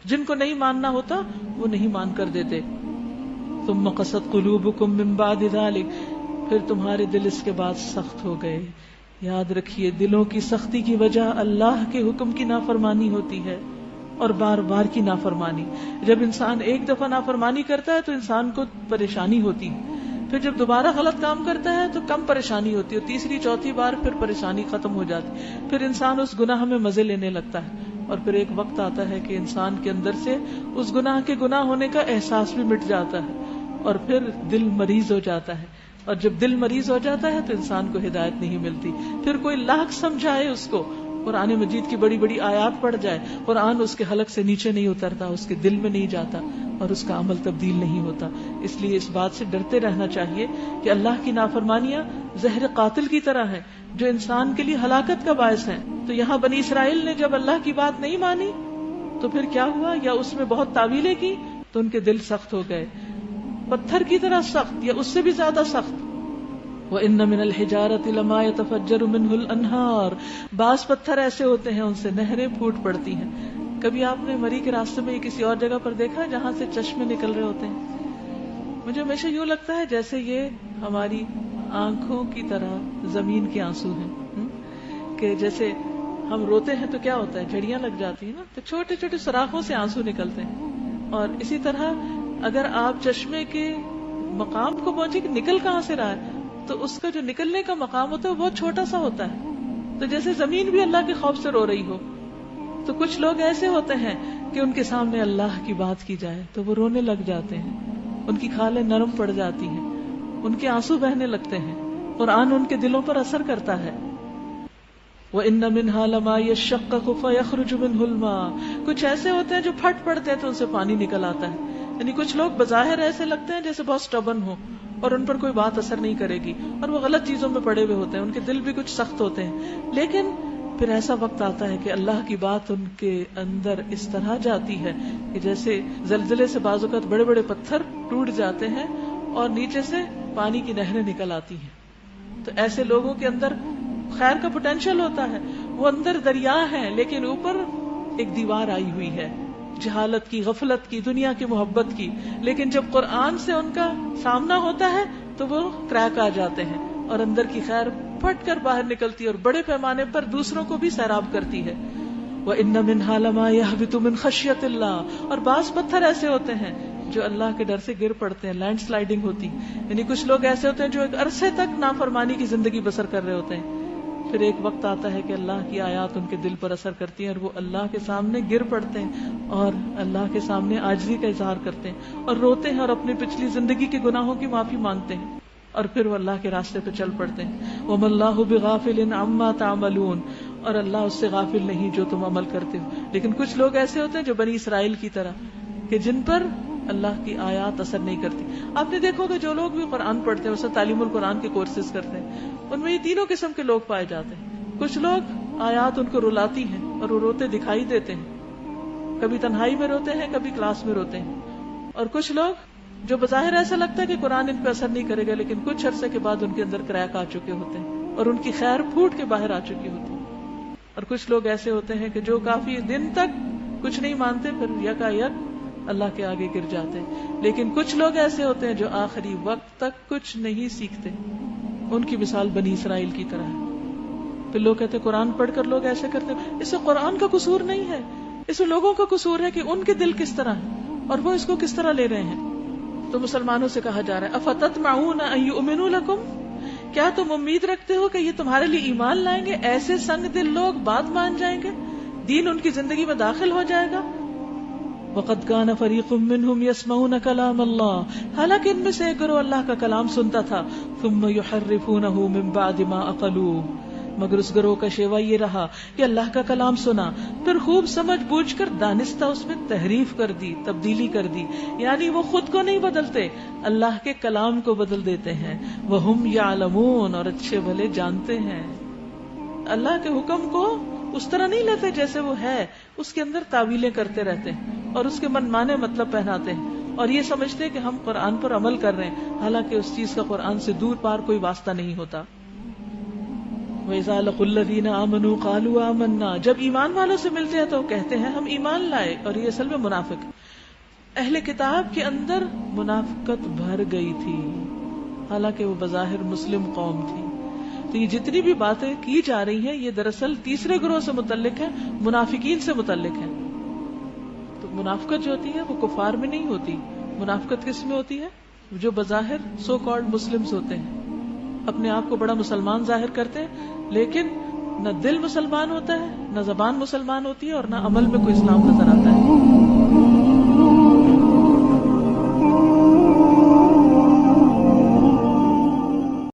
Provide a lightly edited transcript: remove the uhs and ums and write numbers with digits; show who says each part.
Speaker 1: جن کو نہیں ماننا ہوتا وہ نہیں مان کر دیتے. ثم قست قلوبکم من بعد ذلک، پھر تمہارے دل اس کے بعد سخت ہو گئے. یاد رکھیے دلوں کی سختی کی وجہ اللہ کے حکم کی نافرمانی ہوتی ہے اور بار بار کی نافرمانی. جب انسان ایک دفعہ نافرمانی کرتا ہے تو انسان کو پریشانی ہوتی ہے، پھر جب دوبارہ غلط کام کرتا ہے تو کم پریشانی ہوتی ہے، اور تیسری چوتھی بار پھر پریشانی ختم ہو جاتی، پھر انسان اس گناہ میں مزے لینے لگتا ہے. اور پھر ایک وقت آتا ہے کہ انسان کے اندر سے اس گناہ کے گناہ ہونے کا احساس بھی مٹ جاتا ہے اور پھر دل مریض ہو جاتا ہے. اور جب دل مریض ہو جاتا ہے تو انسان کو ہدایت نہیں ملتی. پھر کوئی لاکھ سمجھائے اس کو، قرآن مجید کی بڑی بڑی آیات پڑھ جائے، قرآن اس کے حلق سے نیچے نہیں اترتا، اس کے دل میں نہیں جاتا اور اس کا عمل تبدیل نہیں ہوتا. اس لیے اس بات سے ڈرتے رہنا چاہیے کہ اللہ کی نافرمانیاں زہر قاتل کی طرح ہیں جو انسان کے لیے ہلاکت کا باعث ہیں. تو یہاں بنی اسرائیل نے جب اللہ کی بات نہیں مانی تو پھر کیا ہوا؟ یا اس میں بہت تعویلیں کی تو ان کے دل سخت ہو گئے، پتھر کی طرح سخت یا اس سے بھی زیادہ سخت. وَإِنَّ مِنَ الْحِجَارَةِ لَمَا يَتَفَجَّرُ مِنْهُ الْأَنْهَارُ، بعض پتھر ایسے ہوتے ہیں ان سے نہریں پھوٹ پڑتی ہیں. کبھی آپ نے مری کے راستے میں کسی اور جگہ پر دیکھا جہاں سے چشمے نکل رہے ہوتے ہیں؟ مجھے ہمیشہ یوں لگتا ہے جیسے یہ ہماری آنکھوں کی طرح زمین کے آنسو ہیں، کہ جیسے ہم روتے ہیں تو کیا ہوتا ہے، جھڑیاں لگ جاتی ہیں نا، تو چھوٹے چھوٹے سوراخوں سے آنسو نکلتے ہیں. اور اسی طرح اگر آپ چشمے کے مقام کو پہنچے کہ نکل کہاں سے رہا ہے تو اس کا جو نکلنے کا مقام ہوتا ہے وہ بہت چھوٹا سا ہوتا ہے. تو جیسے زمین بھی اللہ کے خوف سے رو رہی ہو. تو کچھ لوگ ایسے ہوتے ہیں کہ ان کے سامنے اللہ کی بات کی جائے تو وہ رونے لگ جاتے ہیں، ان کی کھالیں نرم پڑ جاتی ہیں، ان کے آنسو بہنے لگتے ہیں. قرآن ان کے دلوں پر اثر کرتا ہے. وَإِنَّ مِنْهَا لَمَا يَشَّقَّقُ فَيَخْرُجُ مِنْهُ الْمَاءُ، کچھ ایسے ہوتے ہیں جو پھٹ پڑتے ہیں تو ان سے پانی نکل آتا ہے. یعنی کچھ لوگ بظاہر ایسے لگتے ہیں جیسے بہت سٹبن ہو اور ان پر کوئی بات اثر نہیں کرے گی اور وہ غلط چیزوں میں پڑے ہوئے ہوتے ہیں، ان کے دل بھی کچھ سخت ہوتے ہیں. لیکن پھر ایسا وقت آتا ہے کہ اللہ کی بات ان کے اندر اس طرح جاتی ہے کہ جیسے زلزلے سے بعض اوقات بڑے بڑے پتھر ٹوٹ جاتے ہیں اور نیچے سے پانی کی نہریں نکل آتی ہیں. تو ایسے لوگوں کے اندر خیر کا پوٹینشیل ہوتا ہے، وہ اندر دریا ہے لیکن اوپر ایک دیوار آئی ہوئی ہے جہالت کی، غفلت کی، دنیا کی محبت کی. لیکن جب قرآن سے ان کا سامنا ہوتا ہے تو وہ کریک آ جاتے ہیں اور اندر کی خیر پھٹ کر باہر نکلتی ہے اور بڑے پیمانے پر دوسروں کو بھی سیراب کرتی ہے. وَإِنَّ مِنْهَا لَمَا يَهْبِطُ مِنْ خَشْيَةِ اللَّهِ، اور بعض پتھر ایسے ہوتے ہیں جو اللہ کے ڈر سے گر پڑتے ہیں، لینڈ سلائیڈنگ ہوتی. یعنی کچھ لوگ ایسے ہوتے ہیں جو ایک عرصے تک نافرمانی کی زندگی بسر کر رہے ہوتے ہیں، پھر ایک وقت آتا ہے کہ اللہ کی آیات ان کے دل پر اثر کرتی ہیں اور وہ اللہ کے سامنے گر پڑتے ہیں اور اللہ کے سامنے عاجزی کا اظہار کرتے ہیں اور روتے ہیں اور اپنی پچھلی زندگی کے گناہوں کی معافی مانگتے ہیں اور پھر وہ اللہ کے راستے پہ چل پڑتے ہیں. وَمَا اللَّهُ بِغَافِلٍ عَمَّا تَعْمَلُونَ، اور اللہ اس سے غافل نہیں جو تم عمل کرتے ہو. لیکن کچھ لوگ ایسے ہوتے ہیں جو بنی اسرائیل کی طرح کہ جن پر اللہ کی آیات اثر نہیں کرتی. آپ نے دیکھو کہ جو لوگ بھی قرآن پڑھتے ہیں، اسے تعلیم القرآن کے کورسز کرتے ہیں، ان میں یہ تینوں قسم کے لوگ پائے جاتے ہیں. کچھ لوگ آیات ان کو رلاتی ہیں اور وہ روتے دکھائی دیتے ہیں، کبھی تنہائی میں روتے ہیں، کبھی کلاس میں روتے ہیں. اور کچھ لوگ جو بظاہر ایسا لگتا ہے کہ قرآن ان پہ اثر نہیں کرے گا لیکن کچھ عرصے کے بعد ان کے اندر کریک آ چکے ہوتے ہیں اور ان کی خیر پھوٹ کے باہر آ چکی ہوتی ہے. اور کچھ لوگ ایسے ہوتے ہیں کہ جو کافی دن تک کچھ نہیں مانتے، پھر یکایک اللہ کے آگے گر جاتے ہیں. لیکن کچھ لوگ ایسے ہوتے ہیں جو آخری وقت تک کچھ نہیں سیکھتے. ان کی مثال بنی اسرائیل کی طرح ہے. پھر لوگ کہتے ہیں قرآن پڑھ کر لوگ ایسے کرتے ہیں. اس سے قرآن کا قصور نہیں ہے، اس میں لوگوں کا قصور ہے کہ ان کے دل کس طرح ہیں اور وہ اس کو کس طرح لے رہے ہیں. تو مسلمانوں سے کہا جا رہا ہے افتطمعون ان یؤمنوا لکم، کیا تم امید رکھتے ہو کہ یہ تمہارے لیے ایمان لائیں گے؟ ایسے سنگ دل لوگ بات مان جائیں گے، دین ان کی زندگی میں داخل ہو جائے گا. وَقَدْ كَانَ فَرِيقٌ مِّنْهُمْ يَسْمَعُونَ كَلَامَ اللَّهِ، حالانکہ ان میں سے ایک گروہ اللہ کا کلام سنتا تھا. ثُمَّ يُحَرِّفُونَهُ مِن بَعْدِ مَا عَقَلُوهُ، مگر اس گروہ کا شیوا یہ رہا کہ اللہ کا کلام سنا پھر خوب سمجھ بوجھ کر دانستہ اس میں تحریف کر دی، تبدیلی کر دی. یعنی وہ خود کو نہیں بدلتے، اللہ کے کلام کو بدل دیتے ہیں. وَهُمْ يَعْلَمُونَ، اور اچھے بھلے جانتے ہیں. اللہ کے حکم کو اس طرح نہیں لیتے جیسے وہ ہے، اس کے اندر تعویلیں کرتے رہتے ہیں اور اس کے من مانے مطلب پہناتے ہیں اور یہ سمجھتے ہیں کہ ہم قرآن پر عمل کر رہے ہیں، حالانکہ اس چیز کا قرآن سے دور پار کوئی واسطہ نہیں ہوتا. وَإِذَا لَقُوا الَّذِينَ آمَنُوا قَالُوا آمَنَّا، جب ایمان والوں سے ملتے ہیں تو کہتے ہیں ہم ایمان لائے. اور یہ اصل میں منافق. اہل کتاب کے اندر منافقت بھر گئی تھی حالانکہ وہ بظاہر مسلم قوم تھی. تو یہ جتنی بھی باتیں کی جا رہی ہیں یہ دراصل تیسرے گروہ سے متعلق ہے، منافقین سے متعلق ہے. تو منافقت جو ہوتی ہے وہ کفار میں نہیں ہوتی. منافقت کس میں ہوتی ہے؟ جو بظاہر سو کالڈ مسلمز ہوتے ہیں، اپنے آپ کو بڑا مسلمان ظاہر کرتے ہیں، لیکن نہ دل مسلمان ہوتا ہے، نہ زبان مسلمان ہوتی ہے، اور نہ عمل میں کوئی اسلام نظر آتا ہے.